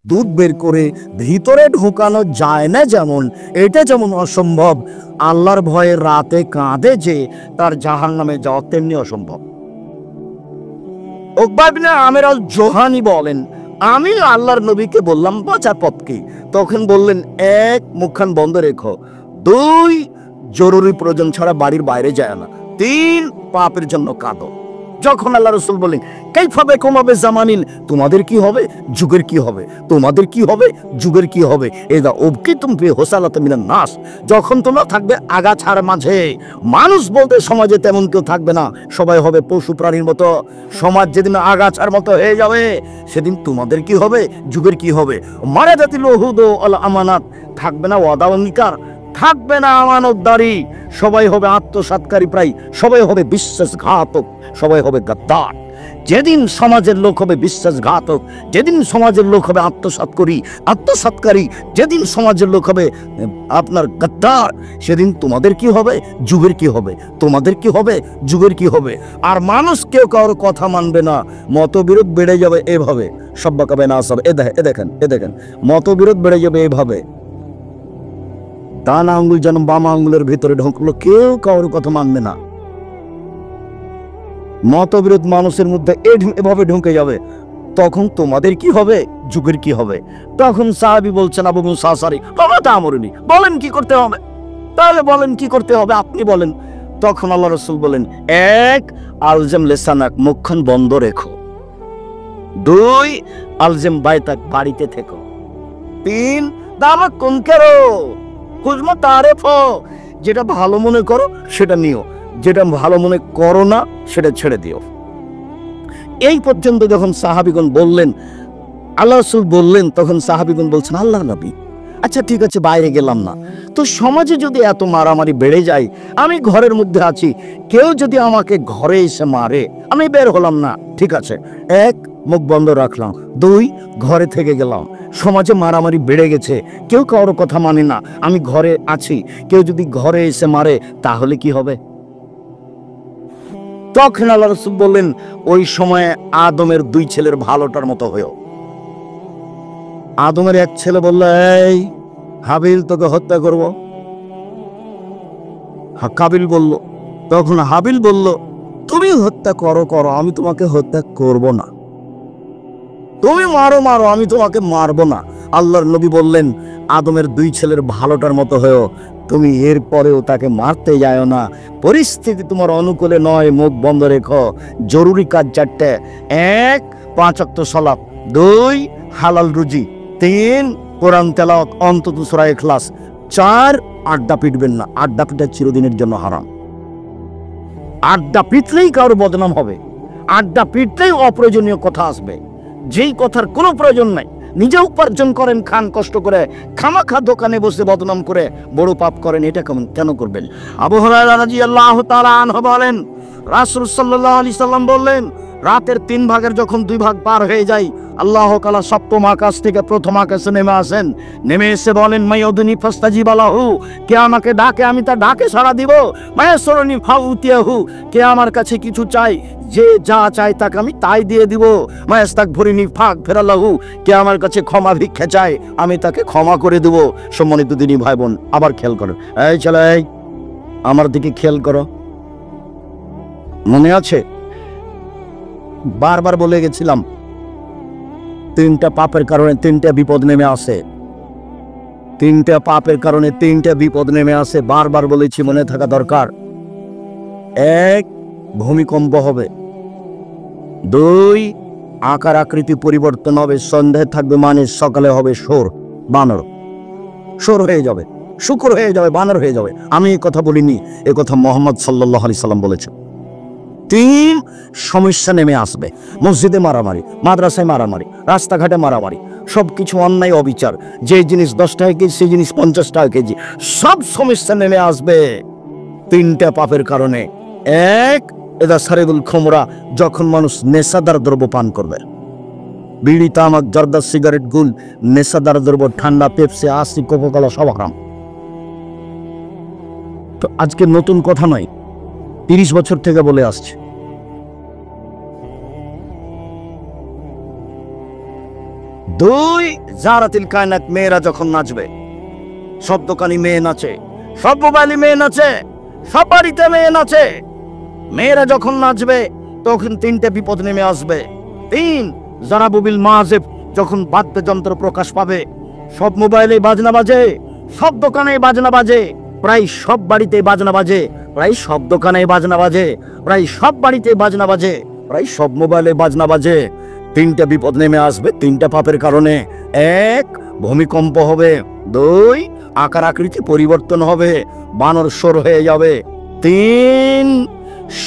দুধ বের করে ভিতরে ঢোকানো যায় না, যেমন এটা যেমন অসম্ভব, আল্লাহর ভয়ে রাতে কাঁদে যে তার জাহান্নামে যাওয়া তেমনি অসম্ভব। উকবা ইবনে আমের আল জোহানি বলেন, আমি আল্লাহর নবীকে বললাম বাঁচার পথ কি? তখন বললেন, এক, মুখখান বন্ধ রেখো, দুই, জরুরি প্রয়োজন ছাড়া বাড়ির বাইরে যায় না, তিন, পাপের জন্য কাঁদো। যখন আল্লাহ রাসূল বলেন, কাইফা বিকুম জামানিন, তোমাদের কি হবে, যুগের কি হবে, তোমাদের কি হবে, যুগের কি হবে, এদা উবকিতুম ফি হুসালাতি মিনান নাস, যখন তোমরা থাকবে আগাছার মাঝে, মানুষ বলতে সমাজে তেমন কেউ থাকবে না, সবাই হবে পশু প্রাণীর মতো। সমাজ যেদিন আগাছার মতো হয়ে যাবে, সেদিন তোমাদের কি হবে, যুগের কি হবে। মারাদাতিল উহুদ ওয়াল আমানাত, থাকবে না ওয়াদা অঙ্গীকার, থাকবে না আমানতদারি, সবাই হবে আত্মসাৎকারী, প্রায় সবাই হবে বিশ্বাসঘাতক, সবাই হবে গাদ্দার। যেদিন সমাজের লোক হবে বিশ্বাসঘাতক, যেদিন সমাজের লোক হবে আত্মসাৎকারী, যেদিন সমাজের লোক হবে আপনার গাদ্দার, সেদিন তোমাদের কি হবে, যুগের কি হবে, তোমাদের কি হবে, যুগের কি হবে। আর মানুষ কেউ কারোর কথা মানবে না, মতবিরোধ বেড়ে যাবে এভাবে, সব্বাকাবে না সব। এ দেখেন মতবিরোধ বেড়ে যাবে এভাবে, ডান আঙ্গুল যেন বাম আঙ্গুলের ভিতরে ঢুকলো, কেউ কারোর কথা মানবে না। মতবিরোধ মানুষের মধ্যে এভাবে ঢুকে যাবে, তখন তোমাদের কি হবে, যুগের কি হবে। তখন সাহাবী বলছেন, আবু মুসা আশআরী, আমরুনি, বলেন কি করতে হবে, তাহলে বলেন কি করতে হবে, আপনি বলেন। তখন আল্লাহ রাসূল বলেন, এক, আলজাম লিসানাক, মুখখান বন্ধ রেখো, দুই, আলজাম বাইতাক, বাড়িতে থেকো, তিন, দামাক কুনকারো খুজমা তারেফ, যেটা ভালো মনে করো সেটা নিও, যেটা ভালো মনে করো না সেটা ছেড়ে দিও। এই পর্যন্ত যখন সাহাবীগণ বললেন, আল্লাহ রাসূল বললেন, তখন সাহাবীগণ বলছেন, আল্লাহ নবী, আচ্ছা ঠিক আছে বাইরে গেলাম না, তো সমাজে যদি এত মারামারি বেড়ে যায়, আমি ঘরের মধ্যে আছি, কেউ যদি আমাকে ঘরে এসে মারে, আমি বের হলাম না, ঠিক আছে, এক, মুখ বন্ধ রাখলাম, দুই, ঘরে থেকে গেলাম, সমাজে মারামারি বেড়ে গেছে, কেউ কারোর কথা মানে না, আমি ঘরে আছি, কেউ যদি ঘরে এসে মারে তাহলে কি হবে। তখন আল্লাহ রাসূল বললেন, ওই সময়ে আদমের দুই ছেলের ভালোটার মতো হয়েও। আদমের এক ছেলে বলল, এই হাবিল, তোকে হত্যা করব। কাবিল বলল, তখন হাবিল বলল, তুমি হত্যা করো, আমি তোমাকে হত্যা করব না, তুমি মারো, আমি তোমাকে মারবো না। আল্লাহর নবী বললেন, আদমের দুই ছেলের ভালোটার মতো হয়েও, তুমি এর পরেও তাকে মারতে যাও না, পরিস্থিতি তোমার অনুকূলে নয়, মুখ বন্ধ রেখো। জরুরি কাজ চারটে, এক, 5 ওয়াক্ত সালাত, দুই, হালাল রুজি, তিন, কোরআন তেলাওয়াত অন্তত সূরা ইখলাস, চার, আড্ডা পিটবেন না, আড্ডা পিটা চিরদিনের জন্য হারাম। আড্ডা পিটলেই কারোর বদনাম হবে, আড্ডা পিটলেই অপ্রয়োজনীয় কথা আসবে, যেই কথার কোনো প্রয়োজন নাই। নিজে উপার্জন করেন, খান কষ্ট করে, খামাখা দোকানে বসে বদনাম করে বড় পাপ করেন, এটা কেন করবেন। আবু হুরায়রা রাদিয়াল্লাহু তাআলা আনহু বলেন, রাসূল সাল্লাল্লাহু আলাইহি সাল্লাম বললেন, রাতের 3 ভাগের যখন 2 ভাগ পার হয়ে যায়, আল্লাহ তাআলা সপ্তম আকাশ থেকে প্রথম আকাশে নেমে আসেন, নেমে এসে বলেন, মাইয়াদুনি ফাস্তাজিব লাহু, কে আমাকে ডাকে আমি তার ডাকে সাড়া দিব, মায়াসরনি ফাউতিয়াহু, কে আমার কাছে কিছু চাই, যে যা চাই তাকে আমি তাই দিয়ে দিব, মায়াস্তাগফিরনি ফাগফিরালাহু, কে আমার কাছে ক্ষমা ভিক্ষা চায় আমি তাকে ক্ষমা করে দেব। সম্মানিত দিনী ভাই বোন, আবার খেয়াল করো, এই ছেলে, আমার দিকে খেয়াল করো, মনে আছে বারবার বলে গেছিলাম, 3টা পাপের কারণে 3টা বিপদ নেমে আসে, 3টা পাপের কারণে 3টা বিপদ নেমে আসে, বারবার বলেছি, মনে থাকা দরকার। এক, ভূমিকম্প হবে, দুই, আকার আকৃতি পরিবর্তন হবে, সন্ধ্যায় থাকবে মানুষ, সকালে হবে বানর, হয়ে যাবে, শুকর হয়ে যাবে, বানর হয়ে যাবে। আমি এই কথা বলিনি, এ কথা মুহাম্মদ সাল্লাল্লাহু আলাইহি সাল্লাম বলেছেন। 3, সমস্যা নেমে আসবে, মসজিদে মারামারি, মাদ্রাসায় মারামারি, রাস্তাঘাটে মারামারি, সবকিছু অন্যায় অবিচার, যে জিনিস 10 টাকা কেজি সেই জিনিস 50 টাকা কেজি, সব সমস্যা নেমে আসবে 3টা পাপের কারণে। এক, এদা সারিবুল খুমরা, যখন মানুষ নেশাদার দ্রব্য পান করবে, বিড়ি, তামাক, জর্দা, সিগারেট, গুল, নেশাদার দ্রব্য, ঠান্ডা, পেপসি, আশি, কোকাকোলা সব হারাম। তো আজকে নতুন কথা নয়, 30 বছর থেকে বলে আসছে। দুই, জারাতিল কায়নাত, মেয়েরা যখন নাচবে, সব দোকানি মেয়ে নাচে, সব মোবাইলে মেয়ে নাচে, সব বাড়িতে মেয়ে নাচে। মেয়েরা যখন নাচবে তখন তিনটে বিপদ নেমে আসবে। তিন, জারাবুবিল মাযিব, যখন বাদ্যযন্ত্র প্রকাশ পাবে, সব মোবাইলে বাজনা বাজে, সব দোকানে বাজনা বাজে, প্রায় সব বাড়িতে বাজনা বাজে, প্রায় সব দোকানে বাজনা বাজে, প্রায় সব বাড়িতে বাজনা বাজে, প্রায় সব মোবাইলে বাজনা বাজে। তিনটা বিপদ নেমে আসবে তিনটা পাপের কারণে। এক, ভূমিকম্প হবে। দুই, আকার আকৃতি পরিবর্তন হবে, বানর সর হয়ে যাবে। তিন,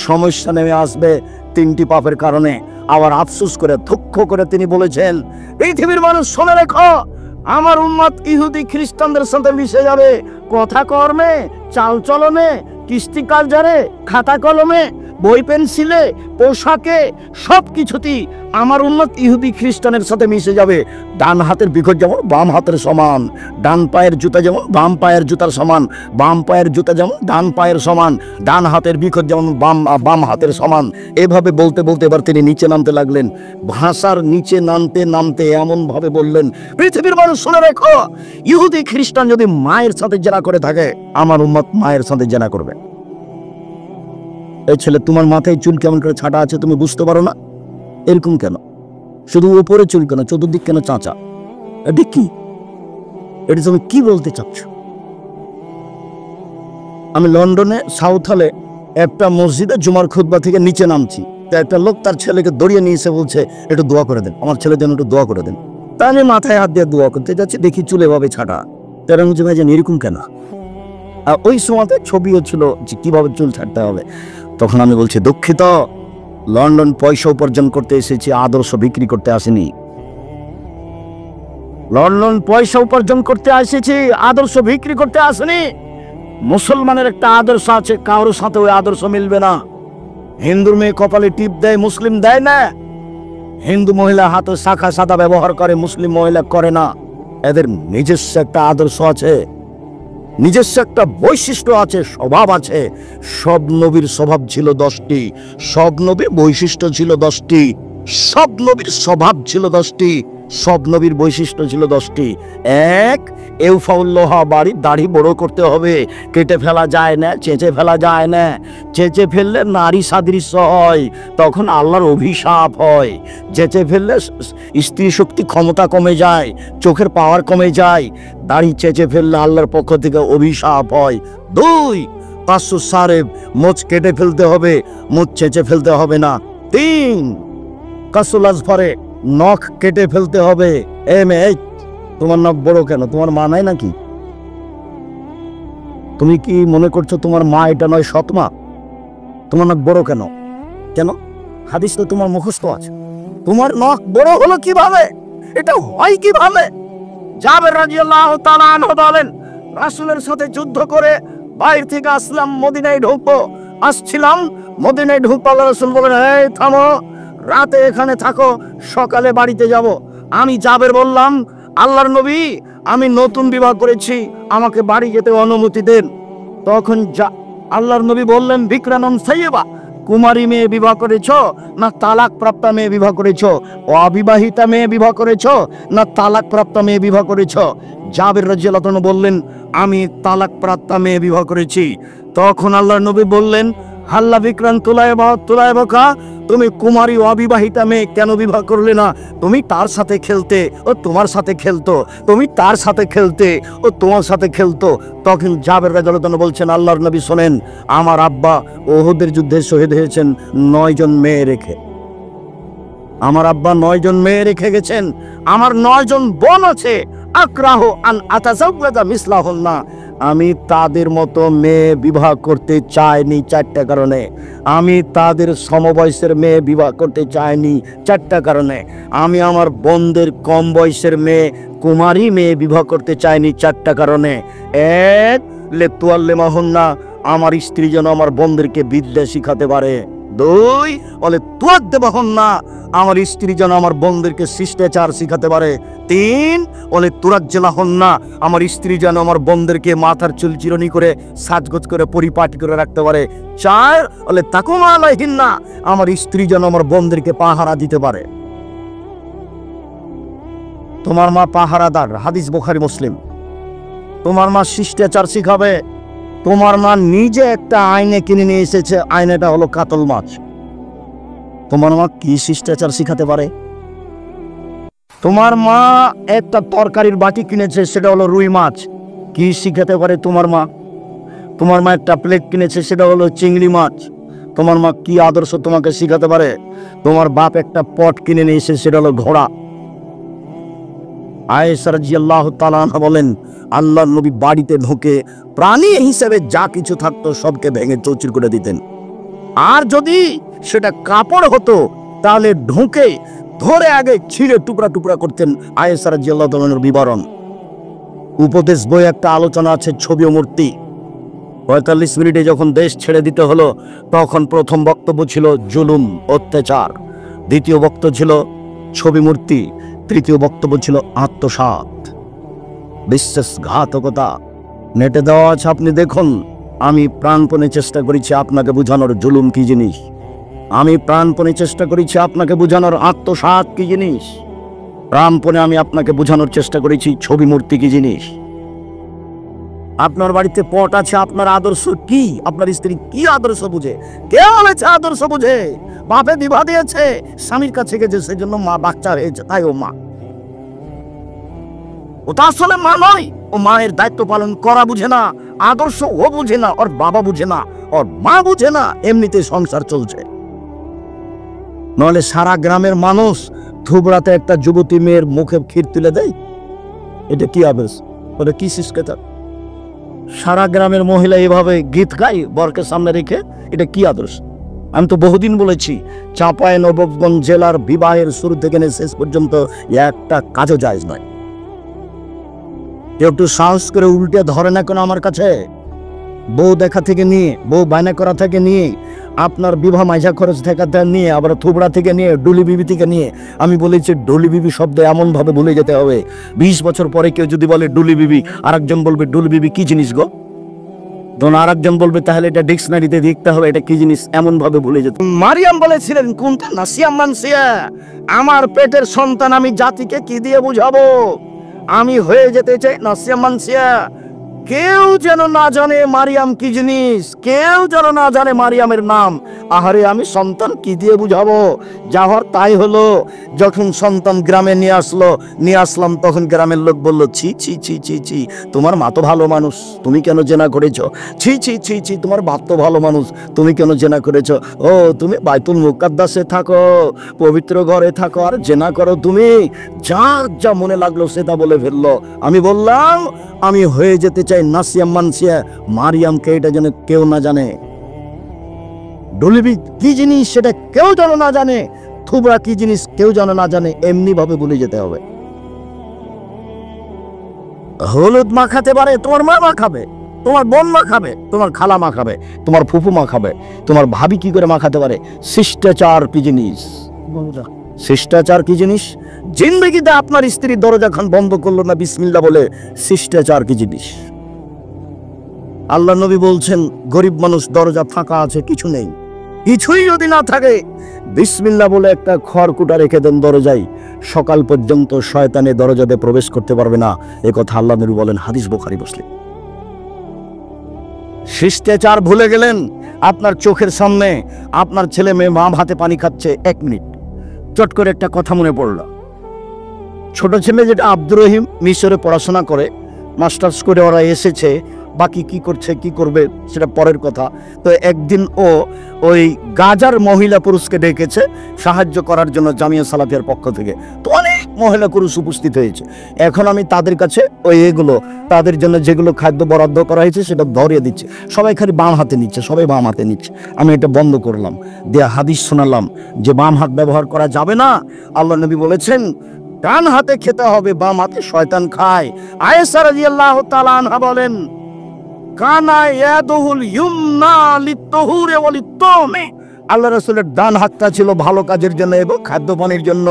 সমস্যা নেমে আসবে তিনটি পাপের কারণে। আবার আফসোস করে দুঃখ করে তিনি বলেছেন, পৃথিবীর মানুষ শুনে রেখো, আমার উম্মত ইহুদি খ্রিস্টানদের সাথে মিশে যাবে, কথা কর্মে, চাল চলনে, কৃষ্টি কালচারে, খাতা কলমে, বই পেন্সিলে, পোশাকে, সব কিছুতেই আমার উম্মত ইহুদি খ্রিস্টানের সাথে মিশে যাবে। ডান হাতের বিখর যেমন বাম হাতের সমান, ডান পায়ের জুতা যেমন বাম পায়ের জুতার সমান, বাম পায়ের জুতা যেমন ডান পায়ের সমান, ডান হাতের বিখর যেমন বাম হাতের সমান। এভাবে বলতে বলতে এবার তিনি নিচে নামতে লাগলেন। ভাষার নিচে নামতে নামতে এমন ভাবে বললেন, পৃথিবীর মানুষ শুনে রেখো, ইহুদি খ্রিস্টান যদি মায়ের সাথে জেনা করে থাকে, আমার উম্মত মায়ের সাথে জেনা করবে। এই ছেলে, তোমার মাথায় চুল কেমন করে ছাটা আছে তুমি বুঝতে পারো না? এরকম কেন? শুধু উপরে চুল কেন, চতুর্দিক কেন চাঁচা? এটা কি? এটা তুমি কি বলতে চাচ্ছ? আমি লন্ডনে সাউথ হলে একটা মসজিদে জুমার খুতবা থেকে নিচে নামছি, একটা লোক তার ছেলেকে দড়িয়ে নিয়ে এসে বলছে, একটু দোয়া করে দেন, আমার ছেলের জন্য একটু দোয়া করে দেন। তা আমি মাথায় হাত দিয়ে দোয়া করতে যাচ্ছি, দেখি চুলে ভাবে ছাটা। তারা বলছে, ভাই জানি এরকম কেন? আর ওই সময়তে ছবিও ছিল যে কিভাবে চুল ছাড়তে হবে। তখন আমি বলছি, দুঃখিত, লন্ডন পয়সা উপার্জন করতে এসেছি, আদর্শ বিক্রি করতে আসেনি। লন্ডন পয়সা উপার্জন করতে এসেছি, আদর্শ বিক্রি করতে আসেনি। মুসলমানের একটা আদর্শ আছে, কারোর সাথে ওই আদর্শ মিলবে না। হিন্দুর মেয়ে কপালে টিপ দেয়, মুসলিম দেয় না। হিন্দু মহিলা হাতে শাখা সাদা ব্যবহার করে, মুসলিম মহিলা করে না। এদের নিজস্ব একটা আদর্শ আছে, নিজস্ব একটা বৈশিষ্ট্য আছে, স্বভাব আছে। সব নবীর স্বভাব ছিল 10টি, সব নবীর বৈশিষ্ট্য ছিল 10টি, সব নবীর স্বভাব ছিল 10টি, সব নবীর বৈশিষ্ট্য ছিল 10টি। এক, এউফাউল্লাহা, বাড়ির দাড়ি বড় করতে হবে, কেটে ফেলা যায় না, চেঁচে ফেলা যায় না। চেঁচে ফেললে নারী সাদৃশ্য হয়, তখন আল্লাহর অভিশাপ হয়। চেঁচে ফেললে স্ত্রী শক্তি ক্ষমতা কমে যায়, চোখের পাওয়ার কমে যায়। দাড়ি চেঁচে ফেললে আল্লাহর পক্ষ থেকে অভিশাপ হয়। দুই, কাসু সারেব, মোচ কেটে ফেলতে হবে, মোচ চেঁচে ফেলতে হবে না। তিন, কাসুল আজফারে, নখ কেটে ফেলতে হবে। মেয়ে, তোমার নখ বড় কেন? তোমার মা নাই নাকি? তুমি কি মনে করছো তোমার মা এটা নয় সৎ মা? তোমার নখ বড় কেন? কেন? হাদিস তো তোমার মুখস্থ আছে। তোমার নখ বড় হলো কিভাবে? এটা হয় কিভাবে? জাবের রাদিয়াল্লাহু তাআলা আনহু বলেন, রাসূলের সাথে যুদ্ধ করে বাইরে থেকে আসলাম, মদিনায় ঢুকবো, আসছিলাম মদিনায় ঢুকবো, আল্লাহ রাসূল বলেন, এই থামো, রাতে এখানে থাকো, সকালে বাড়িতে যাব। আমি জাবের বললাম, আল্লাহর নবী, আমি নতুন বিবাহ করেছি, আমাকে বাড়ি যেতে অনুমতি দেন। তখন আল্লাহর নবী বললেন, বিকরানন সাইয়্যিবা, কুমারী মেয়ে বিবাহ করেছ না তালাক প্রাপ্ত মেয়ে বিবাহ করেছ? অবিবাহিতা মেয়ে বিবাহ করেছ না তালাক প্রাপ্ত মেয়ে বিবাহ করেছ? জাবের রাদিয়াল্লাহু আনহু বললেন, আমি তালাক প্রাপ্ত মেয়ে বিবাহ করেছি। তখন আল্লাহর নবী বললেন, হাল্লা বিকরান তুলাইবাকা, তুমি কুমারী অবিবাহিতা মেয়ে কেন বিবাহ করলে না? তুমি তার সাথে খেলতে, ও তোমার সাথে খেলতো, তুমি তার সাথে খেলতে, ও তোমার সাথে খেলতো। তখন জাবের রাদিয়াল্লাহু আনহু বলছেন, আল্লাহর নবী শোনেন, আমার আব্বা উহুদের যুদ্ধে শহীদ হয়েছেন 9 জন মেয়ে রেখে। আমার আব্বা 9 জন মেয়ে রেখে গেছেন, আমার 9 জন বোন আছে। আকরাহু আন আতাজাওয়াজা মিসলাহুন্না, আমি তাদের মতো মেয়ে বিবাহ করতে চাইনি 4টা কারণে। আমি তাদের সমবয়সের মেয়ে বিবাহ করতে চাইনি 4টা কারণে। আমি আমার বোনদের কম বয়সের মেয়ে, কুমারী মেয়ে বিবাহ করতে চাইনি 4টা কারণে। এক, লেতুয়াল্লিমাহুন্না, আমার স্ত্রী যেন আমার বোনদেরকে বিদ্যা শিখাতে পারে। 2, বলে তুয়াদ্দেবাহুন্না, আমার স্ত্রী যেন আমার বোনদেরকে শিষ্টাচার শিখাতে পারে। 3, বলে তুরাজ্জালাহুন্না, আমার স্ত্রী যেন আমার বোনদেরকে মাথার চুল চিরনি করে সাজগোজ করে পরিপাটি করে রাখতে পারে। 4, বলে তাকুমা আলাইহিন্না, আমার স্ত্রী যেন আমার বোনদেরকে পাহারা দিতে পারে। তোমার মা পাহারাদার, হাদিস বুখারী মুসলিম। তোমার মা শিষ্টাচার শিখাবে। তোমার মা নিজে একটা আইনে কিনে নিয়ে এসেছে, আইনেটা হলো কাতল মাছ। তোমার মা কি শিষ্টাচার শিখাতে পারে? তোমার মা একটা তরকারির বাটি কিনেছে, সেটা হলো রুই মাছ, কি শিখাতে পারে তোমার মা? তোমার মা একটা প্লেট কিনেছে, সেটা হলো চিংড়ি মাছ। তোমার মা কি আদর্শ তোমাকে শিখাতে পারে? তোমার বাপ একটা পট কিনে নিয়ে এসে, সেটা হলো ঘোড়া। আয়েশা রাদিয়াল্লাহু তাআলা আনহা বলেন, আল্লাহর নবী বাড়িতে ঢুকে প্রাণী হিসেবে যা কিছু থাকতো সবকে ভেঙে চৌচির করে দিতেন। আর যদি সেটা কাপড় হতো তাহলে ঢুকে ধরে আগে ছিঁড়ে টুকরা টুকরা করতেন। আয়েশা রাদিয়াল্লাহু তাআলার বিবরণ। উপদেশ বই একটা আলোচনা আছে ছবি ও মূর্তি। ৪৫ মিনিটে যখন দেশ ছেড়ে দিতে হলো, তখন প্রথম বক্তব্য ছিল জুলুম, অত্যাচার। দ্বিতীয় বক্তব্য ছিল ছবি মূর্তি। তৃতীয় বক্তব্য ছিল আত্মসাৎ, বিশ্বাসঘাতকতা। নেটে দেওয়া আছে, আপনি দেখুন। আমি প্রাণপণে চেষ্টা করেছি আপনাকে বোঝানোর জুলুম কি জিনিস। আমি প্রাণপণে চেষ্টা করেছি আপনাকে বোঝানোর আত্মসাৎ কি জিনিস। প্রাণপণে আমি আপনাকে বোঝানোর চেষ্টা করেছি ছবি মূর্তি কি জিনিস। আপনার বাড়িতে পট আছে, আপনার আদর্শ কি? আপনার স্ত্রী কি আদর্শ বুঝে? কে বলেছে আদর্শ বুঝে? বাপে বিবাহ দিয়েছে, স্বামীর কাছে গেছে, সেজন্য মা বাচ্চা হয়েছে, তাই ও মা। ও তো আসলে মা নয়। ও মায়ের দায়িত্ব পালন করা বুঝে না, আদর্শ ও বুঝে না, ওর বাবা বুঝে না, ওর মা বুঝে না, এমনিতে সংসার চলছে। নইলে সারা গ্রামের মানুষ থুবড়াতে একটা যুবতী মেয়ের মুখে ক্ষীর তুলে দেয়। এটা কি আদর্শ? ওটা কি শিষ্টাচার? সারা গ্রামের মহিলা এভাবে গীত গায় বরকে সামনে রেখে, এটা কি আদর্শ? আমি তো বহুদিন বলেছি, চাঁপাইনবাবগঞ্জ জেলার বিবাহের শুরু থেকে শেষ পর্যন্ত একটা কাজও জায়েজ নয়। কেউ একটু সাহস করে উল্টে ধরে না কেন আমার কাছে? বউ দেখা থেকে নিয়ে, বউ বায়না করা থেকে নিয়ে, আপনার বিবাহ মাইঝা খরচ থেকে নিয়ে, আবার থুবড়া থেকে নিয়ে, ডুলি বিবি থেকে নিয়ে। আমি বলেছি ডুলি বিবি শব্দ এমন ভাবে ভুলে যেতে হবে, 20 বছর পরে কেউ যদি বলে ডুলি বিবি, আরেকজন বলবে ডুলি বিবি কি জিনিস গো, তখন আরেকজন বলবে তাহলে এটা ডিকশনারিতে দেখতে হবে এটা কি জিনিস, এমন ভাবে ভুলে যেত। মারিয়াম বলেছিলেন, কুনতা নাসিয়াম মানসিয়া, আমার পেটের সন্তান আমি জাতিকে কি দিয়ে বুঝাবো? আমি হয়ে যেতে চাই নাসিয়াম মানসিয়া। কেউ যেন না জানে মারিয়াম কি জিনিস, কেউ যেন না জানে মারিয়ামের নাম। আহারে, আমি সন্তান কি দিয়ে বুঝাবো? যাওয়ার তাই হলো। যখন সন্তান গ্রামে নিয়ে আসলাম, তখন গ্রামের লোক বলল, ছি ছি ছি ছি ছি, তোমার মা তো ভালো মানুষ, তুমি কেন জেনা করেছো? ছি ছি ছি ছি, তোমার বাপ তো ভালো মানুষ, তুমি কেন জেনা করেছো? ও, তুমি বাইতুল মুকাদ্দাসে থাকো, পবিত্র ঘরে থাকো, আর জেনা করো তুমি? যা যা মনে লাগলো সেটা বলে ফেললো। আমি বললাম, আমি হয়ে যেতে চাই নাসিয়াম মানসিয়া, মারিয়ামকে এটা যেন কেউ না জানে। ডুলিবি কি জিনিস সেটা কেউ যেন না জানে, থুবড়া কি জিনিস কেউ যেন না জানে, এমনি ভাবে ভুলে যেতে হবে। হলুদ মা খাতে পারে, তোমার মা খাবে, তোমার বোন মা খাবে, তোমার খালা মা খাবে, তোমার ফুফু মা খাবে, তোমার ভাবি কি করে মা খাতে পারে? শিষ্টাচার কি জিনিস? শিষ্টাচার কি জিনিস? জিন্দগিতে আপনার স্ত্রী দরজা খান বন্ধ করলো না বিসমিল্লাহ বলে, শিষ্টাচার কি জিনিস? আল্লাহ নবী বলছেন, গরিব মানুষ দরজা ফাঁকা আছে, কিছু নেই, কিছুই যদি না থাকে, বিসমিল্লাহ বলে একটা খড়কুটা রেখে দেন দরজায়, সকাল পর্যন্ত শয়তানে দরজাতে প্রবেশ করতে পারবে না। এ কথা আল্লাহ নবী বলেন, হাদিস বুখারী মুসলিম। শিষ্টাচার ভুলে গেলেন। আপনার চোখের সামনে আপনার ছেলে মেয়ে মা ভাতে পানি খাচ্ছে, 1 মিনিট চট করে একটা কথা মনে পড়ল। ছোট ছেলে যেটা আব্দুর রহিম, মিশরে পড়াশোনা করে, মাস্টার্স করে ওরা এসেছে, বাকি কি করছে কি করবে সেটা পরের কথা। তো একদিন ও ওই গাজার মহিলা পুরুষকে ডেকেছে সাহায্য করার জন্য জামিয়া সালাফিয়ার পক্ষ থেকে। তো অনেক মহিলা পুরুষ উপস্থিত হয়েছে। এখন আমি তাদের কাছে এগুলো তাদের জন্য যেগুলো খাদ্য বরাদ্দ করা হয়েছে সেটা ধরিয়ে দিচ্ছে। সবাই খালি বাম হাতে নিচ্ছে, সবাই বাম হাতে নিচ্ছে। আমি এটা বন্ধ করলাম, দিয়ে হাদিস শোনালাম যে বাম হাত ব্যবহার করা যাবে না। আল্লাহ নবী বলেছেন ডান হাতে খেতে হবে, বাম হাতে শয়তান খায়। আয়েশা রাদিয়াল্লাহু তাআলা আনহা বলেন, কানা ইয়াদুল ইউমনা লিত্তাহুরি ওয়া লিত্তামি, আল্লাহ রাসূলের ডান হাতটা ছিল ভালো কাজের জন্য এবং খাদ্য পানির জন্য।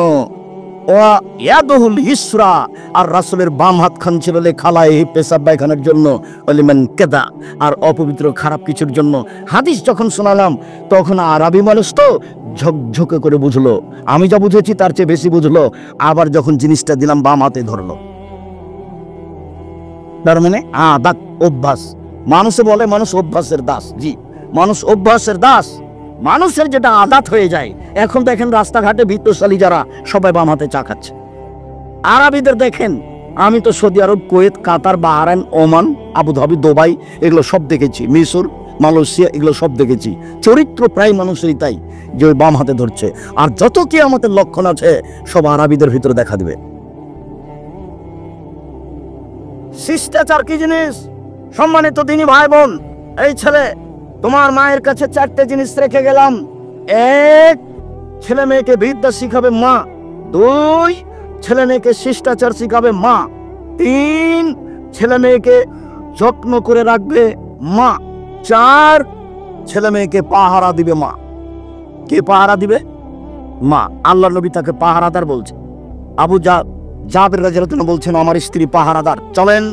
ওয়া ইয়াদুহুল ইসরা, আর রাসূলের বাম হাতখান ছিল খালায় পেশাব পায়খানার জন্য, ওলিমান কেদা, আর অপবিত্র খারাপ কিছুর জন্য। হাদিস যখন শোনালাম তখন আরবি মানুষ তো ঝকঝকে করে বুঝলো, আমি যা বুঝেছি তার চেয়ে বেশি বুঝলো। আবার যখন জিনিসটা দিলাম বাম হাতে ধরলো। তার মানে আদাত, অভ্যাস। মানুষে বলে মানুষ অভ্যাসের দাস। জি, মানুষ অভ্যাসের দাস। মানুষের যেটা আদাত হয়ে যায়। এখন দেখেন রাস্তাঘাটে বিত্তশালী যারা সবাই বাম হাতে চা খাচ্ছে। আরবিদের দেখেন, আমি তো সৌদি আরব, কুয়েত, কাতার, বাহরাইন, ওমান, আবুধাবি, দুবাই এগুলো সব দেখেছি, মিশর, মালয়েশিয়া এগুলো সব দেখেছি। চরিত্র প্রায় মানুষেরই তাই, যে ওই বাম হাতে ধরছে। আর যত কি আমাদের লক্ষণ আছে সব আরবিদের ভিতরে দেখা দিবে। শিষ্টাচার কি জিনিস? সম্মানিত দিনী ভাই বোন, এই ছেলে, তোমার মায়ের কাছে 4টে জিনিস রেখে গেলাম। 1, ছেলে মেয়েকে বিদ্যা শিখাবে মা। 2, ছেলে মেয়েকে শিষ্টাচার শিখাবে মা। 3, ছেলে মেয়েকে যত্ন করে রাখবে মা। 4, ছেলে মেয়েকে পাহারা দিবে মা। কে পাহারা দিবে? মা। আল্লাহর নবী তাকে পাহারাদার বলছে। জাবের রাদিয়াল্লাহু আনহু বলছেন, আমার স্ত্রী পাহারাদার। চলেন,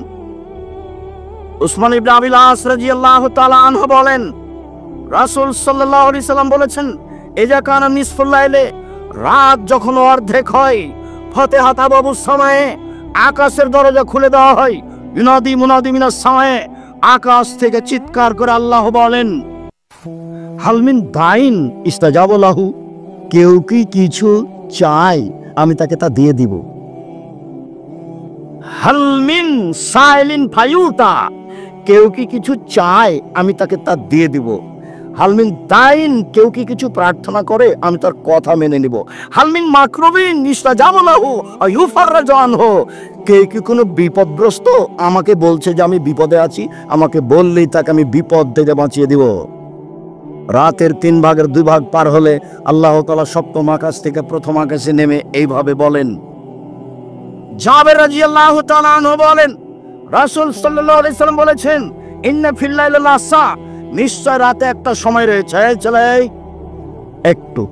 উসমান ইবনে আবিল আস রাদিয়াল্লাহু তাআলা আনহু বলেন, রাসূল সাল্লাল্লাহু আলাইহি সাল্লাম বলেছেন, ইজা কানা নিসফুল লাইলে, রাত যখন অর্ধেক হয়, ফাতিহাত আবুস সামায়ে, আকাশের দরজা খুলে দেওয়া হয়। ইউনাদি মুনাদি মিনাস সামায়ে, আকাশ থেকে চিৎকার করে আল্লাহ বলেন, হাল মিন দাইন ইস্তাজাবু লাহু, কেউ কি কিছু চায় আমি তাকে তা দিয়ে দিব। হাল মিন সাইলিন ফায়ুতা, কেউ কি কিছু চায় আমি তাকে তা দিয়ে দিব। হালমিন দাইন, কেউ কি কিছু প্রার্থনা করে আমি তার কথা মেনে নিব। হালমিন মাকরুবিন ইস্তাজাবু লাহু আও ইউফাররাজু আনহু, কেউ কি কোনো বিপদগ্রস্ত আমাকে বলছে যে আমি বিপদে আছি, আমাকে বললেই তাকে আমি বিপদ থেকে বাঁচিয়ে দিব। রাতের 3 ভাগের 2 ভাগ পার হলে আল্লাহ তাআলা সপ্তম আকাশ থেকে প্রথম আকাশে নেমে এইভাবে বলেন। জাবের রাদিয়াল্লাহু তাআলা আনহু বলেন, রাসূল সাল্লাল্লাহু আলাইহি সাল্লাম বলেছেন, ইন্না ফিল লাইলি লাসা, নিশ্চয় রাতে একটা সময় রয়েছে। চলে একটু,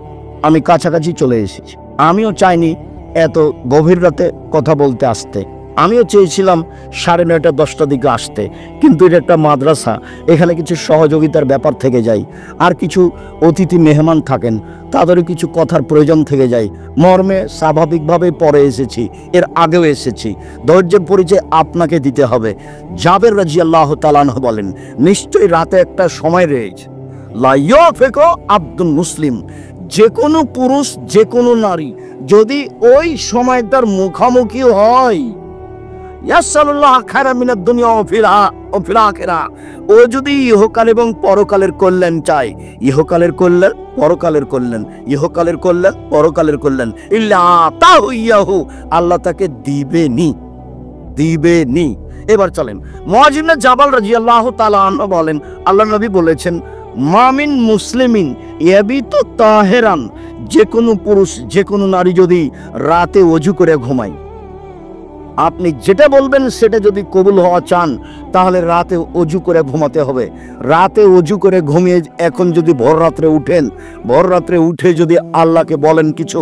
আমি কাছাকাছি চলে এসেছি। আমিও চাইনি এত গভীর রাতে কথা বলতে আসতে। আমিও চেয়েছিলাম 9:30 10টার দিকে আসতে, কিন্তু এটা একটা মাদ্রাসা, এখানে কিছু সহযোগিতার ব্যাপার থেকে যায়, আর কিছু অতিথি মেহমান থাকেন, তাদেরও কিছু কথার প্রয়োজন থেকে যায়। মর্মে স্বাভাবিকভাবে পরে এসেছি, এর আগেও এসেছি। ধৈর্যের পরিচয় আপনাকে দিতে হবে। জাবের রাদিয়াল্লাহু তাআলা আনহু বলেন, নিশ্চয়ই রাতে একটা সময় রয়েছে, লা ইয়াফিকু আব্দুল মুসলিম, যে কোনো পুরুষ যে কোনো নারী যদি ওই সময়টার মুখামুখি হয়, ইয়াসালুল্লাহ খায়রা মিনাদ দুনিয়া ওয়া ফিল আখিরাহ, ও যদি ইহকাল এবং পরকালের কল্যাণ চায়, ইহকালের কল্যাণ পরকালের কল্যাণ, ইহকালের কল্যাণ পরকালের কল্যাণ, ইল্লা আতাহু ইয়াহু, আল্লাহ তাকে দিবেনি। এবার চলেন, মুআয ইবনে জাবাল রাদিয়াল্লাহু তাআলা আনহু বলেন, আল্লাহর নবী বলেছেন, মামিন মুসলিমিন ইয়াবিতু তাহেরান, যে কোনো পুরুষ যে কোনো নারী যদি রাতে ওযু করে ঘুমায়, আপনি যেটা বলবেন সেটা যদি কবুল হওয়া চান তাহলে রাতে ওযু করে ঘুমাতে হবে। রাতে ওযু করে ঘুমিয়ে এখন যদি ভোর রাত্রে উঠে যদি আল্লাহকে বলেন কিছু,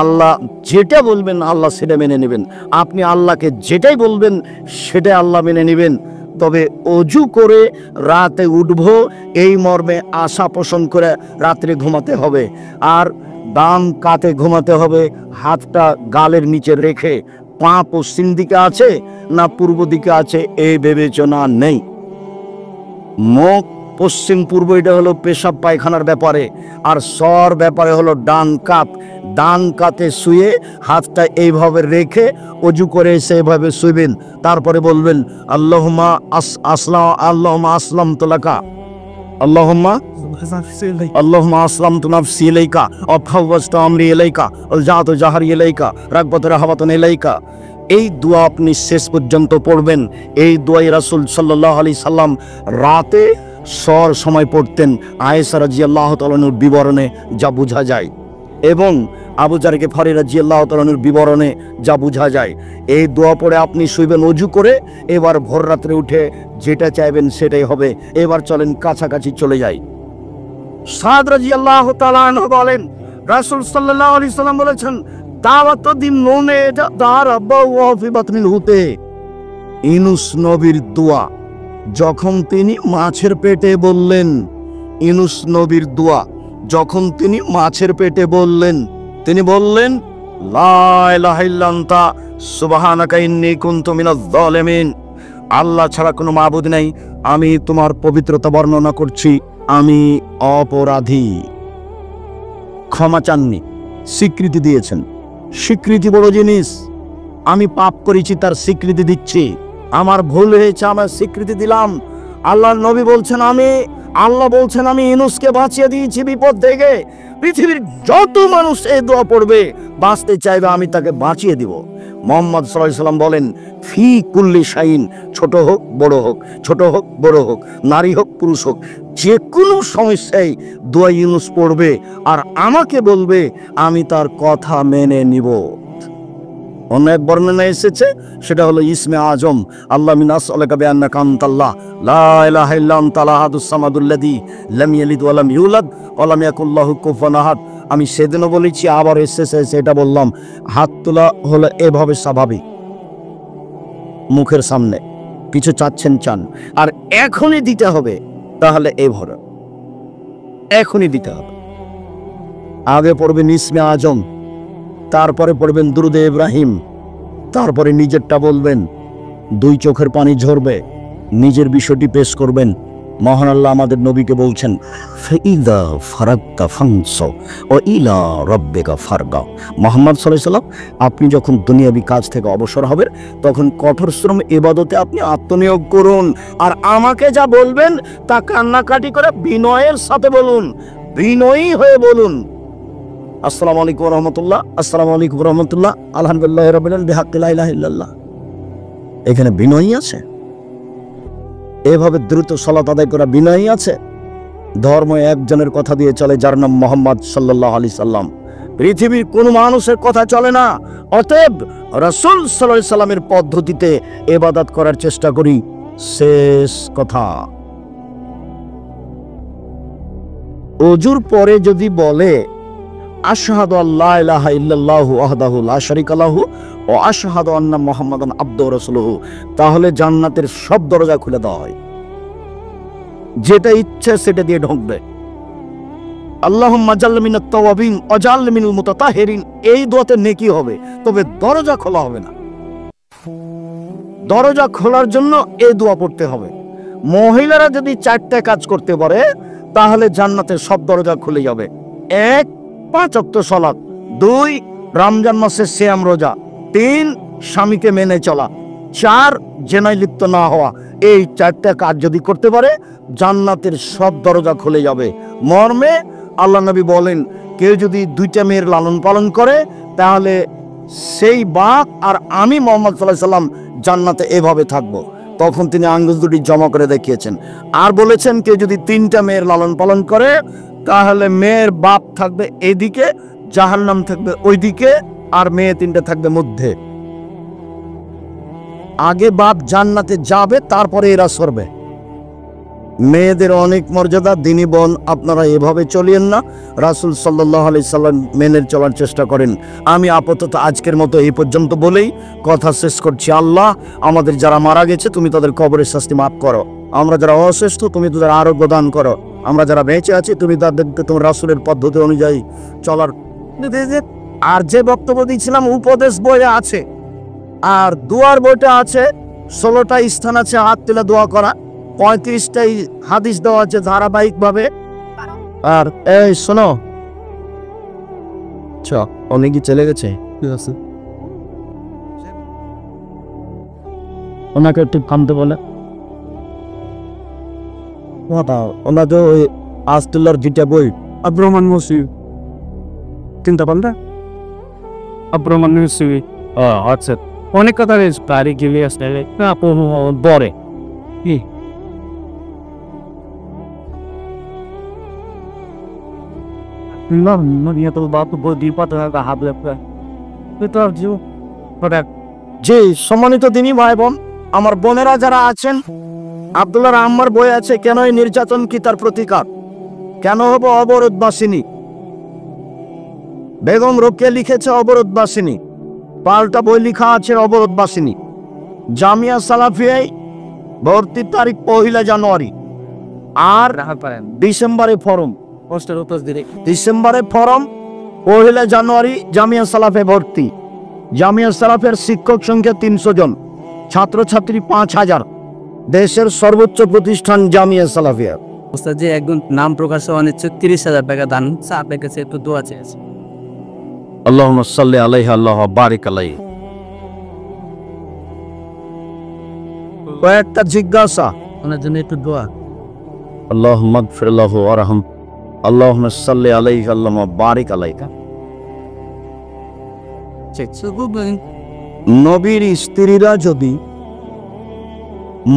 আল্লাহ যেটা বলবেন আল্লাহ সেটা মেনে নেবেন। আপনি আল্লাহকে যেটাই বলবেন সেটাই আল্লাহ মেনে নেবেন। তবে ওযু করে রাতে উঠব এই মর্মে আশা পোষণ করে রাত্রে ঘুমাতে হবে। আর ডান কাতে ঘুমাতে হবে, হাতটা গালের নিচে রেখে। পা পশ্চিম দিকে আছে না পূর্ব দিকে আছে এই বিবেচনা নেই। মুখ পশ্চিম পূর্ব এটা হলো পেশাব পায়খানার ব্যাপারে, আর সর ব্যাপারে হলো ডান কাতে শুয়ে হাতটা এইভাবে রেখে ওযু করে সেভাবে শুইবেন। তারপরে বলবেন, আল্লাহুম্মা আসলামতু লাকা, আল্লাহুম্মা আসলামতু নাফসি ইলাইকা ওয়া ফাওয়াজতু আমরি ইলাইকা ওয়া জাতু জাহরি ইলাইকা রাগবাতু রাহাবাতুন ইলাইকা। এই দোয়া আপনি শেষ পর্যন্ত পড়বেন। এই দোয়াই রাসূল সাল্লাল্লাহু আলাইহি সাল্লাম রাতে সর সময় পড়তেন। আয়েশা রাদিয়াল্লাহু তাআলা আনহার বিবরণে যা বোঝা যায় এবং আবু যার গিফারি রাদিয়াল্লাহু তাআলা আনহুর বিবরণে যা বোঝা যায়। এই দোয়া পড়ে আপনি শুইবেন ওযু করে। এবার ভোর রাত্রে উঠে যেটা চাইবেন সেটাই হবে। এবার চলেন কাছাকাছি চলে যাই। সাদ রাদিয়াল্লাহু তাআলা আনহু বলেন, রাসূল সাল্লাল্লাহু আলাইহি সাল্লাম বলেছেন, ইউনূস নবীর দোয়া যখন তিনি মাছের পেটে বললেন, ইউনূস নবীর দোয়া যখন তিনি মাছের পেটে বললেন, তিনি বললেন লা ইলাহা ইল্লা আনতা সুবহানাকা ইন্নী কুনতু মিনাজ জালিমিন। আল্লাহ ছাড়া কোনো মাবুদ নাই, আমি তোমার পবিত্রতা বর্ণনা করছি, আমি অপরাধী। ক্ষমা চাননি, স্বীকৃতি দিয়েছেন। স্বীকৃতি বড় জিনিস। আমি পাপ করেছি তার স্বীকৃতি দিচ্ছি, আমার ভুল হয়েছে আমার স্বীকৃতি দিলাম। আল্লাহর নবী বলছেন আল্লাহ বলছেন আমি ইউনূসকে বাঁচিয়ে দিয়েছি বিপদ থেকে। পৃথিবীর যত মানুষ এই দোয়া পড়বে বাঁচতে চাইবে আমি তাকে বাঁচিয়ে দিব। মুহাম্মদ সাল্লাল্লাহু আলাইহি ওয়াসাল্লাম বলেন ফি কুল্লি শাইন, ছোট হোক বড় হোক, ছোট হোক বড় হোক, নারী হোক পুরুষ হোক, যে কোনো সমস্যায় দোয়া ইউনূস পড়বে আর আমাকে বলবে, আমি তার কথা মেনে নিব। অন্য এক বর্ণনা এসেছে, সেটা হলো ইসমে আজম, আল্লাহ নাসআলুকা বিআন্নাকা আনতাল্লাহ লা ইলাহা ইল্লা আনতাল আহাদুস সামাদুল্লাযী লাম ইয়ালিদ ওয়া লাম ইউলাদ ওয়া লাম ইয়াকুল লাহু কুফুয়ান আহাদ। আমি সেদিনও বলেছি, আবার এসেছে সেটা বললাম। হাত তোলা হলো এভাবে স্বাভাবিক, মুখের সামনে কিছু চাচ্ছেন চান, আর এখনই দিতে হবে, তাহলে এভাবে এখনই দিতে হবে। আগে পড়বেন ইসমে আজম, তারপরে পড়বেন দুরুদে ইব্রাহিম, তারপরে নিজেরটা বলবেন। দুই চোখের পানি ঝরবে, নিজের বিষয়টি পেশ করবেন। মহান আল্লাহ আমাদের নবীকে বলছেন ফাইদা ফারাগতা ফানসাও ওয়া ইলা রাব্বিকা ফারগাও। মুহাম্মদ সাল্লাল্লাহু আলাইহি ওয়াসাল্লাম, আপনি যখন দুনিয়াবি কাজ থেকে অবসর হবেন তখন কঠোর শ্রম ইবাদতে আপনি আত্মনিয়োগ করুন, আর আমাকে যা বলবেন তা কান্নাকাটি করে বিনয়ের সাথে বলুন, বিনয়ী হয়ে বলুন। আসসালামু আলাইকুম ওয়া রাহমাতুল্লাহ, আসসালামু আলাইকুম ওয়া রাহমাতুল্লাহ, আলহামদুলিল্লাহি রাব্বিল আলামিন, বিহাক্কি লা ইলাহা ইল্লাল্লাহ। এখানে বিনয়ী আছে, এভাবে দ্রুত সালাত আদায় করা বিনয়ী আছে। ধর্ম একজনের কথা দিয়ে চলে, যার নাম মুহাম্মদ সাল্লাল্লাহু আলাইহি সাল্লাম। পৃথিবীর কোন মানুষের কথা চলে না। অতএব রাসূল সাল্লাল্লাহু আলাইহি সাল্লামের পদ্ধতিতে ইবাদত করার চেষ্টা করি। শেষ কথা, ওযুর পরে যদি বলে আশহাদু আল্লা ইলাহা ইল্লাল্লাহু ওয়াহদাহু লা শারীকা লাহু ওয়া আশহাদু আন্না মুহাম্মাদান আবদুহু ওয়া রাসূলুহু, তাহলে জান্নাতের সব দরজা খুলে দেওয়া হয়। যেটা ইচ্ছে সেটা দিয়ে ঢুকবে। আল্লাহুম্মা জাল্ল মিনাত তাওয়াবিন ওয়া জাল মিনাল মুতাতাহহিরিন, এই দোয়াতে নেকি হবে, তবে দরজা খোলা হবে না। দরজা খোলার জন্য এই দোয়া পড়তে হবে। মহিলারা যদি 4টা কাজ করতে পারে তাহলে জান্নাতের সব দরজা খুলে যাবে। 1, 5 ওয়াক্ত সালাত, 2, রমজান মাসের সিয়াম রোজা, 3, স্বামীকে মেনে চলা, 4, জেনায় লিপ্ত না হওয়া। এই 4টা কাজ যদি করতে পারে জান্নাতের সব দরজা খুলে যাবে। মর্মে আল্লাহ নবী বলেন, কেউ যদি 2টা মেয়ের লালন পালন করে তাহলে সেই বাপ আর আমি মুহাম্মদ সাল্লাল্লাহু আলাইহি সাল্লাম জান্নাতে এভাবে থাকবো। তখন তিনি আঙ্গুল দুটি জমা করে দেখিয়েছেন, আর বলেছেন কেউ যদি 3টা মেয়ের লালন পালন করে তাহলে মেয়ের বাপ থাকবে এদিকে, জাহান্নাম থাকবে ওইদিকে, আর মেয়ে 3টা থাকবে মধ্যে। আগে বাপ জান্নাতে যাবে, তারপরে এরা সরবে। মেয়েদের অনেক মর্যাদা। দিনী বোন, আপনারা এভাবে চলিয়েন না, রাসূল সাল্লাল্লাহু আলাইহি সাল্লাম মেনে চলার চেষ্টা করেন। আমি আপাতত আজকের মতো এই পর্যন্ত বলেই কথা শেষ করছি। আল্লাহ, আমাদের যারা মারা গেছে তুমি তাদের কবরের শাস্তি মাফ করো। আমরা যারা অসুস্থ তুমি তাদের আরোগ্য দান করো। আমরা যারা বেঁচে আছি তুমি তাদেরকে তোমার রাসূলের পদ্ধতি অনুযায়ী চলার। আর যে বক্তব্য দিয়েছিলাম উপদেশ বইয়ে আছে, আর দোয়ার বইটা আছে। 16টা স্থান আছে হাত তুলে দোয়া করা, 35টাই হাদিস দেওয়া আছে ধারাবাহিক ভাবে। আর এই শোনো, অনেকই চলে গেছে, ওনাকে একটু থামতে বলে। ওনাদের ওই আস্তুল্লার যেটা বই আব্রহমান মসিব চিন্তা পাল্টা আব্রহমান মসিব, আচ্ছা অনেক কথা রয়েছে বাড়ি গিয়ে আসলে বরে কি জি সম্মানিত দিনী ভাই বোন, আমার বোনেরা যারা আছেন, আব্দুল্লাহর আম্মার বই আছে কেন এই নির্যাতন কি তার প্রতিকার, কেন হবো অবরোধবাসিনী। বেগম রোকেয়া লিখেছে অবরোধবাসিনী, পাল্টা বই লেখা আছে অবরোধবাসিনী। জামিয়া সালাফিয়ায় ভর্তির তারিখ 1 জানুয়ারি, আর ডিসেম্বরে ফরম, ডিসেম্বরে ফরম, 1 জানুয়ারি জামিয়া সালাফে ভর্তি। জামিয়া সালাফের শিক্ষক সংখ্যা 300 জন, ছাত্রছাত্রী 5000। দেশের সর্বোচ্চ প্রতিষ্ঠান জামিয়া সালাফিয়া। যে একজন নাম প্রকাশে অনিচ্ছুক 30,000 টাকা দান, আপনার কাছে একটু দোয়া চেয়েছে। আল্লাহুম্মা সাল্লি আলাইহি আল্লাহ বারিক আলাইহি। কয়েকটা জিজ্ঞাসা, ওনার জন্য একটু দোয়া। আল্লাহুম্মা গফির লাহু ওয়ারহাম, আল্লাহুম্মা সাল্লি আলাইহি আল্লাহ বারিক আলাইহি। নবীর স্ত্রীরা যদি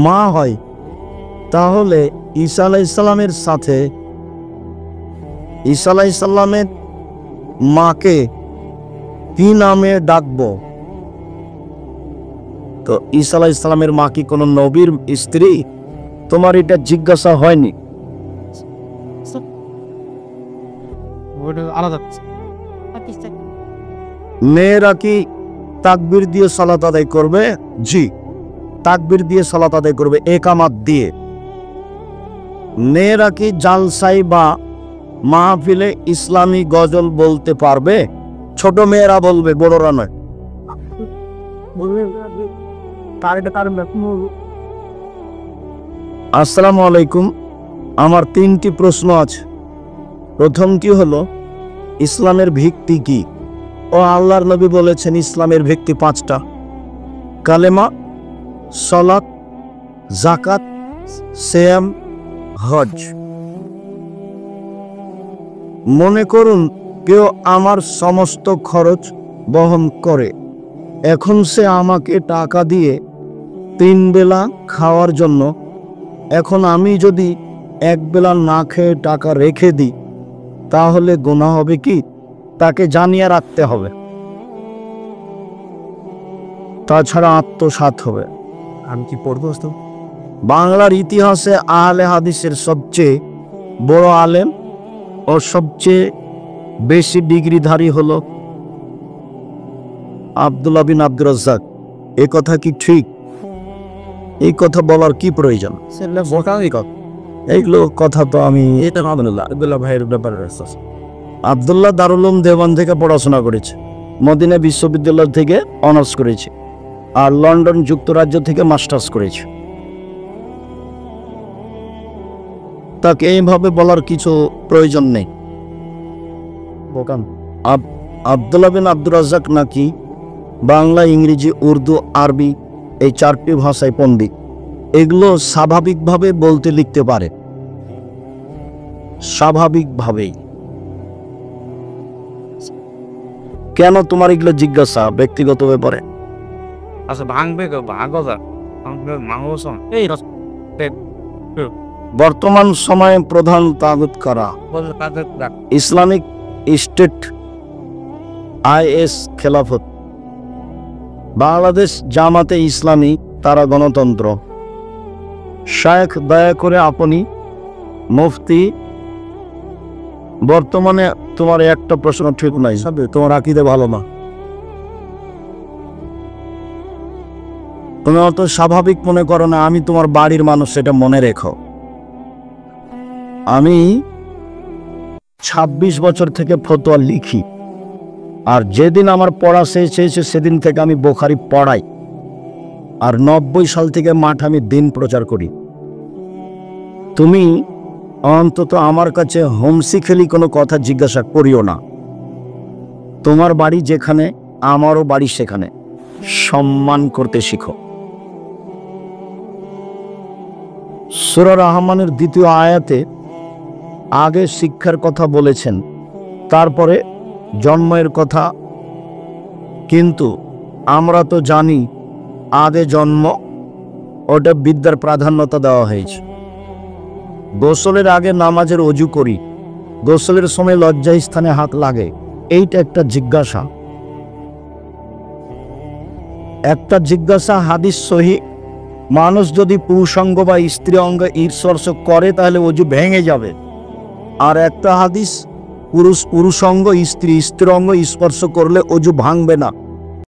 মা হয়, তাহলে ঈসা আলাইহিস সালামের সাথে ঈসা আলাইহিস সালামের মাকে কি নামে ডাকবো? তো ঈসা আলাইহিস সালামের মা কি কোনো নবীর স্ত্রী? তোমার এটা জিজ্ঞাসা হয়নি? মেয়েরা কি তাকবীর দিয়ে সালাত আদায় করবে? জি, তাকবীর দিয়ে সালাত আদায় করবে, একামাত দিয়ে। মেয়েরা কি জালসাই বা মাহফিলে ইসলামী গজল বলতে পারবে? ছোট মেয়েরা বলবে, বড়রা নয়। আসসালামু আলাইকুম, আমার 3টি প্রশ্ন আছে। প্রথমটি হলো, ইসলামের ভিত্তি কি? ও আল্লাহর নবী বলেছেন ইসলামের ভিত্তি 5টা: কালেমা, সালাত, যাকাত, সিয়াম, হজ। মনে করুন কেউ আমার সমস্ত খরচ বহন করে, এখন সে আমাকে টাকা দিয়ে 3 বেলা খাওয়ার জন্য। এখন আমি যদি 1 বেলা না খেয়ে টাকা রেখে দিই, তাহলে গুনাহ হবে কি? তাকে জানিয়ে রাখতে হবে, তাছাড়া আত্মসাৎ হবে। আমি কি পড়বো? বাংলার ইতিহাসে আহলে হাদিসের সবচেয়ে বড় আলেম ও সবচেয়ে বেশি ডিগ্রিধারী হলো আব্দুল্লাহ বিন আব্দুর রাজ্জাক। এ কথা কি ঠিক? এই কথা বলার কি প্রয়োজন? এইগুলো কথা তো আমি আব্দুল্লাহ ভাইয়ের ব্যাপারে। আব্দুল্লাহ দারুল উলুম দেওবন্দ থেকে পড়াশোনা করেছে, মদিনা বিশ্ববিদ্যালয় থেকে অনার্স করেছে, আর লন্ডন যুক্তরাজ্য থেকে মাস্টার্স করেছে। তাকে এইভাবে বলার কিছু প্রয়োজন নেই। আব্দুল্লাহ বিন আব্দুর রাজ্জাক নাকি বাংলা, ইংরেজি, উর্দু, আরবি এই 4টি ভাষায় পণ্ডিত। এগুলো স্বাভাবিকভাবে বলতে লিখতে পারে, স্বাভাবিকভাবেই। কেন তোমার এগুলো জিজ্ঞাসা ব্যক্তিগত ব্যাপারে? আচ্ছা, ভাঙবে ভাগা এই বর্তমান সময়ে প্রধান তাগুত কারা? ইসলামিক স্টেট, IS, খেলাফত, বাংলাদেশ জামাতে ইসলামী, তারা গণতন্ত্র। শায়েখ, দয়া করে আপনি মুফতি। বর্তমানে তোমার একটা প্রশ্ন ঠিক নাই, তোমার আকীদা ভালো না। তুমি অত স্বাভাবিক মনে করো না আমি তোমার বাড়ির মানুষ, সেটা মনে রেখো। আমি 26 বছর থেকে ফতোয়া লিখি, আর যেদিন আমার পড়া শেষ হয়েছে সেদিন থেকে আমি বুখারী পড়াই, আর 90 সাল থেকে মাঠ আমি দিন প্রচার করি। তুমি অন্তত আমার কাছে হোমসিকেলি কোনো কথা জিজ্ঞাসা করিও না। তোমার বাড়ি যেখানে, আমারও বাড়ি সেখানে। সম্মান করতে শিখো। সূরা রহমানের 2য় আয়াতে আগে শিক্ষার কথা বলেছেন, তারপরে জন্মের কথা। কিন্তু আমরা তো জানি আগে জন্ম, ওটা বিদ্যার প্রাধান্যতা দেওয়া হয়েছে। গোসলের আগে নামাজের ওযু করি, গোসলের সময় লজ্জা স্থানে হাত লাগে, এইটা একটা জিজ্ঞাসা। হাদিস সহিহ, মানুষ যদি পুরুষাঙ্গ বা স্ত্রী অঙ্গ স্পর্শ করে তাহলে ওযু ভেঙে যাবে। আর একটা হাদিস, পুরুষ পুরুষাঙ্গ, স্ত্রী স্ত্রী অঙ্গ স্পর্শ করলে অজু ভাঙবে না।